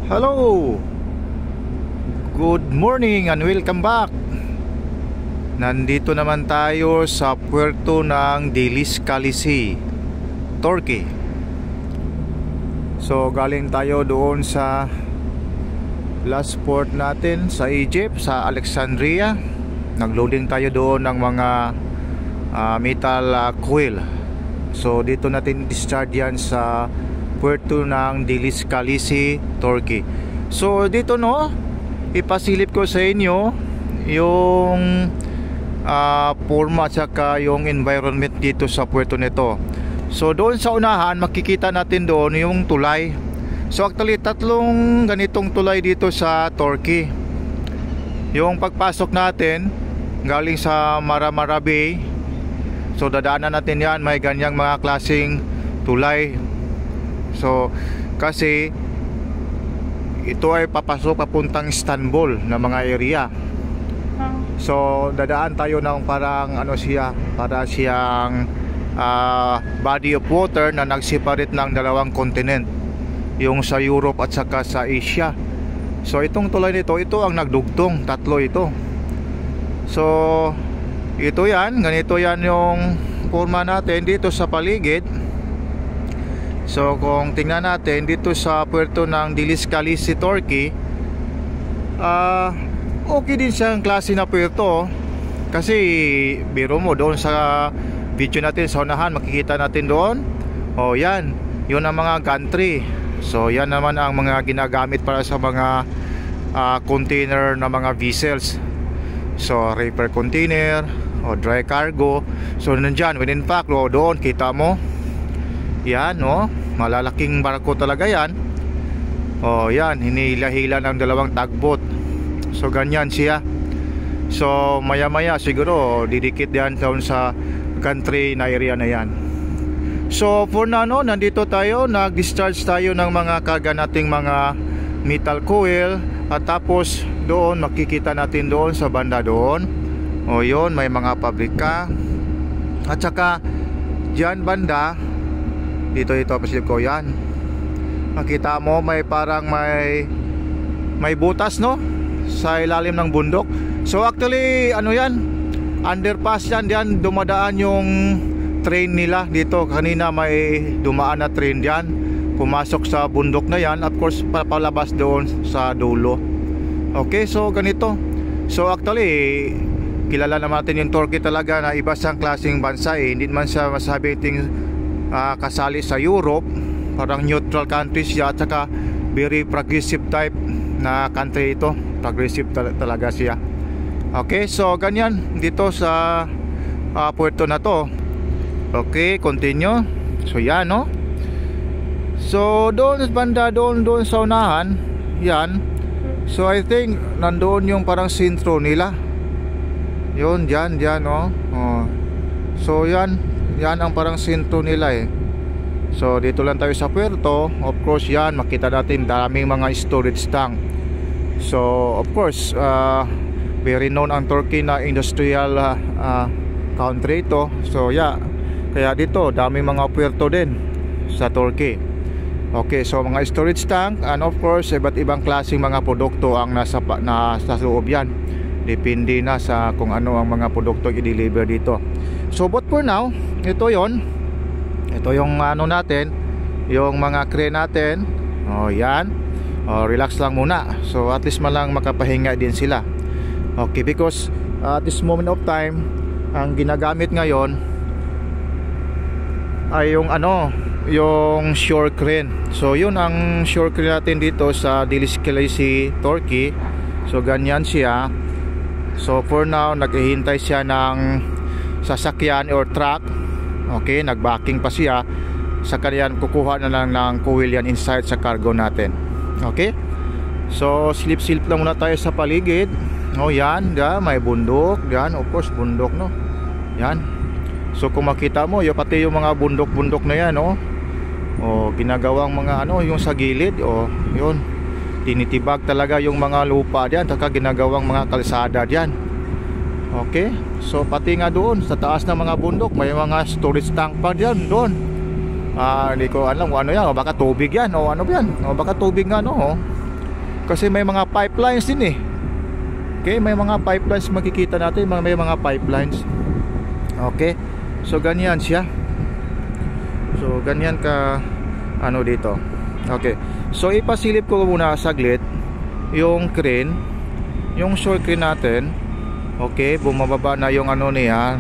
Hello! Good morning and welcome back. Nandito naman tayo sa puerto ng Deniz Kalesi, Turkey. So galing tayo doon sa last port natin sa Egypt, sa Alexandria. Nagloading tayo doon ng mga metal coil. So dito natin discharge yan sa puerto ng Deniz Kalesi, Turkey. So dito ipasilip ko sa inyo yung forma at saka yung environment dito sa puerto nito. So doon sa unahan makikita natin doon yung tulay. So actually tatlong ganitong tulay dito sa Turkey. Yung pagpasok natin galing sa Marmara Bay, so dadaanan natin yan, may ganyang mga klaseng tulay. So kasi ito ay papasok papuntang Istanbul na mga area. So dadaan tayo ng parang para siyang body of water na nagseparate ng dalawang continent, yung sa Europe at saka sa Asia. So itong tulay nito, ito ang nagdugtong, tatlo ito. So ito yan, ganito yan yung forma natin dito sa paligid. So kung tingnan natin dito sa puerto ng Deniz Kalesi, Turkey, okay din siyang klase na puerto. Kasi biro mo doon sa video natin sa unahan, makikita natin doon, yan, yun ang mga gantry. So yan naman ang mga ginagamit para sa mga container na mga vessels. So reefer container o dry cargo. So nandyan, when in fact doon kita mo yan, malalaking barko talaga yan. Yan, hinihila-hila ng dalawang tugboat. So ganyan siya. So maya maya siguro didikit yan doon sa country na area na yan. So for now, nandito tayo, nag-discharge tayo ng mga karga nating mga metal coil. At tapos doon makikita natin doon sa banda doon, yun, may mga pabrika. At saka dyan banda dito pasilip ko yan, makita mo may parang may butas sa ilalim ng bundok. So actually yan, underpass yan, dumadaan yung train nila dito. Kanina may dumaan na train diyan, pumasok sa bundok na yan, of course papalabas doon sa dulo. Okay, so ganito. So actually kilala naman natin yung Turkey talaga na iba siyang klaseng bansa. Hindi man siya masabi kasali sa Europe, parang neutral country siya, at saka very progressive type na country ito. Progressive talaga siya. Okay, so ganyan dito sa puerto na to. Okay, continue. So yan, so doon banda doon sa unahan yan. So I think nandoon yung parang sentro nila. Yun, dyan, so yan ang parang sentro nila So dito lang tayo sa puerto. Of course yan, makita natin daming mga storage tank. So of course very known ang Turkey na industrial country ito. So yeah, kaya dito daming mga puerto din sa Turkey. Okay, so mga storage tank, and of course iba't ibang klaseng mga produkto ang nasa loob yan. Depende na sa kung ano ang mga produkto i-deliver dito. So but for now, ito yung natin, yung mga crane natin. Yan, relax lang muna. So at least malang makapahinga din sila. Okay, because at this moment of time, ang ginagamit ngayon ay yung shore crane. So yun ang shore crane natin dito sa Deniz Kalesi, Turkey. So ganyan siya. So for now, naghihintay siya ng sasakyan or truck. Okay, nagbacking pa siya. Sa kanyan kukuha na lang ng coil yan inside sa cargo natin. Okay, so silip-silip lang muna tayo sa paligid. Yan, may bundok. Yan, of course, bundok, yan. So kung makita mo, pati yung mga bundok-bundok na yan, ginagawang mga yung sa gilid, yun, tinitibag talaga yung mga lupa diyan, taka ginagawang mga kalsada diyan. Okay, so pati nga doon sa taas ng mga bundok may mga storage tank pa diyan doon. Hindi ko alam kung ano yan, o baka tubig yan, o ano yan, o baka tubig nga Kasi may mga pipelines din eh. Okay, may mga pipelines makikita natin, may mga pipelines. Okay, so ganyan siya. So ganyan ka ano dito. Okay, so ipasilip ko muna saglit yung crane, yung shore crane natin. Okay, bumababa na yung ano niya,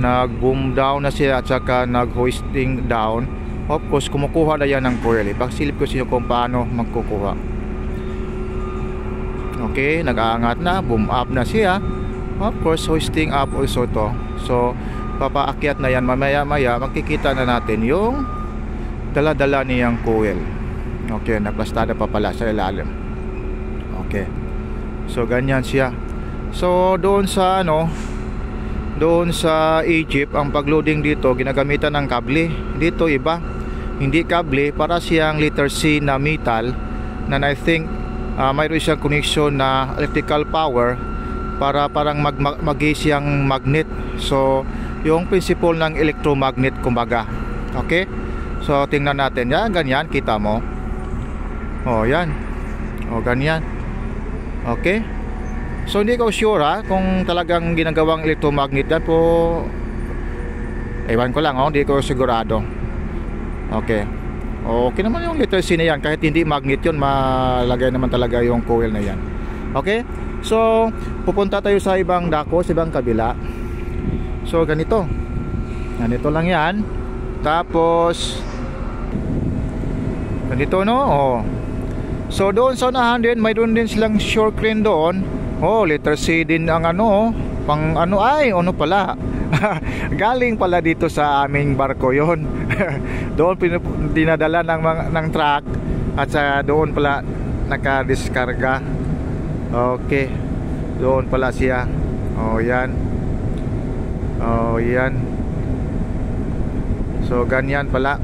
nag boom down na siya at saka nag hoisting down. Of course kumukuha na yan ng coil. Ipasilip ko sa inyo kung paano magkukuha. Okay, nag-aangat na, boom up na siya. Of course hoisting up also to. So papaakyat na yan, mamaya maya makikita na natin yung dala-dala niyang coil. Okay, naplastada pa pala sa ilalim. Okay, so ganyan siya. So doon sa ano, doon sa Egypt, ang pagloading dito ginagamitan ng kable. Dito iba, hindi kable, para siyang letter C na metal na I think mayroon siyang connection na electrical power para parang siyang magnet. So yung principle ng electromagnet kumbaga. Okay, so tingnan natin yan, ganyan, kita mo. Oh yan, oh ganyan. Okay, so hindi ko sure kung talagang ginagawang electromagnet yan po. Ewan ko lang, hindi ko sigurado. Okay, okay naman yung letter C na yan. Kahit hindi magnet yun, malagay naman talaga yung coil na yan. Okay, so pupunta tayo sa ibang dako, sa ibang kabila. So ganito, ganito lang yan. Tapos ganito, no? Oh. So doon sa unahan din, mayroon din silang shore crane doon. Oh, letter C din ang ano, pang ano, ay ano pala. Galing pala dito sa aming barko yon. Doon dinadala ng truck at sa doon pala nakadiskarga. Okay, doon pala siya. Oh yan, oh yan. So ganyan pala.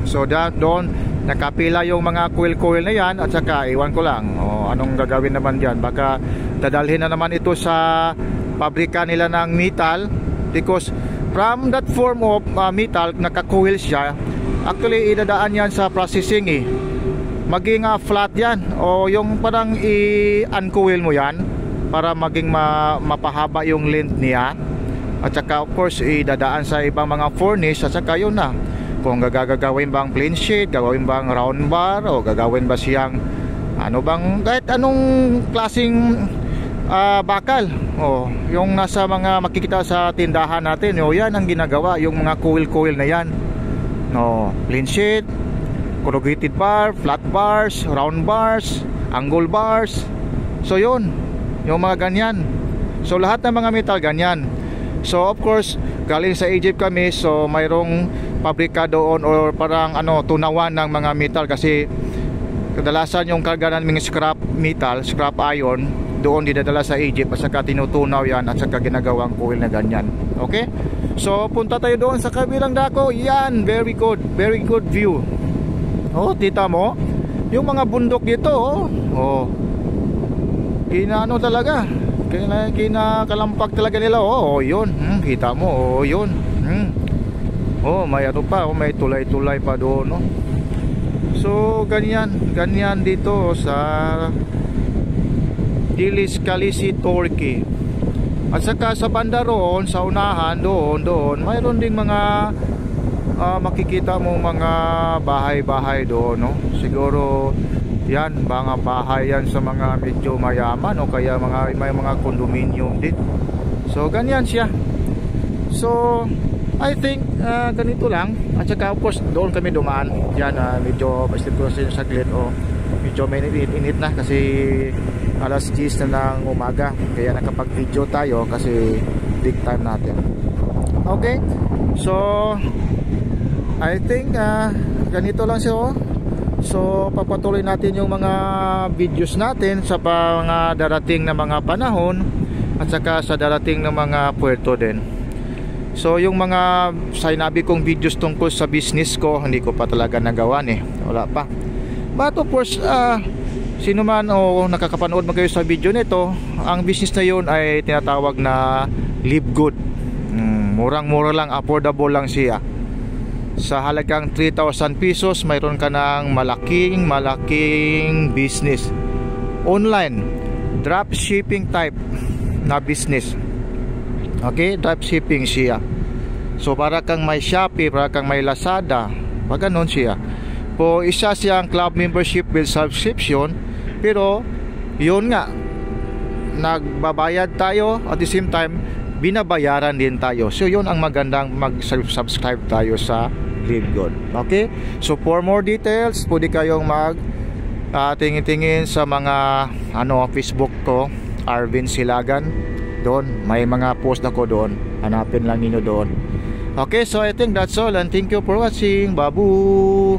So doon nakapila yung mga coil na yan. At saka iwan ko lang anong gagawin naman dyan. Baka dadalhin na naman ito sa pabrika nila ng metal, because from that form of metal, naka-coil siya. Actually idadaan yan sa processing eh. Maging flat yan, o yung parang i-uncoil mo yan para maging mapahaba yung length niya. At saka of course idadaan sa ibang mga furnace. At saka yun na, kung gagawin bang plain sheet, gagawin bang round bar, o gagawin ba siyang ano bang, kahit anong klaseng bakal, yung nasa mga makikita sa tindahan natin, yan ang ginagawa, yung mga coil na yan. Plain sheet, corrugated bar, flat bars, round bars, angle bars. So yun, yung mga ganyan. So lahat ng mga metal ganyan. So of course galing sa Egypt kami, so mayroong pabrika doon, or parang tunawan ng mga metal, kasi kadalasan yung karga ng mga scrap metal, scrap iron, doon dinadala sa Egypt, at saka tinutunaw yan, at saka ginagawang coil na ganyan. Okay, so punta tayo doon sa kabilang dako. Yan, very good view. Tita mo yung mga bundok dito. Kinaano talaga, kinakalampak talaga nila. Yun, kita mo, yun. May ano pa, may tulay-tulay pa doon, So ganyan dito sa Kilis Kalisi, Turkey. At saka sa banda roon, sa unahan doon mayroon ding mga makikita mo mga bahay-bahay doon, siguro yan, mga bahay yan sa mga medyo mayaman, o kaya may mga condominium din. So ganyan siya. So I think ganito lang. At saka of course doon kami dumaan. Yan, medyo basta ko sa saglit, medyo may init na kasi alas 10 na ng umaga. Kaya nakapag-video tayo kasi big time natin. Okay, so I think ganito lang siya. So papatuloy natin yung mga videos natin sa mga darating na mga panahon, at saka sa darating na mga puerto din. So yung mga sinabi kong videos tungkol sa business ko, hindi ko pa talaga nagawa wala pa. But of course sino man nakakapanood mo kayo sa video nito, ang business na yun ay tinatawag na live good. Murang-mura lang, affordable lang siya. Sa halagang 3,000 pesos mayroon ka ng malaking business. online drop shipping type na business. Okay, drop shipping siya. So para kang may Shopee, para kang may Lazada, pag ganun siya. Po isa siyang club membership with subscription, pero yun nga, nagbabayad tayo at the same time binabayaran din tayo. So yun ang magandang mag-subscribe tayo sa Live Good. Okay? So for more details, pwede kayong tingin-tingin sa mga Facebook ko, Arvin Silagan. Doon may mga post ako doon. Hanapin lang niyo doon. Okay, so I think that's all, and thank you for watching. Babu.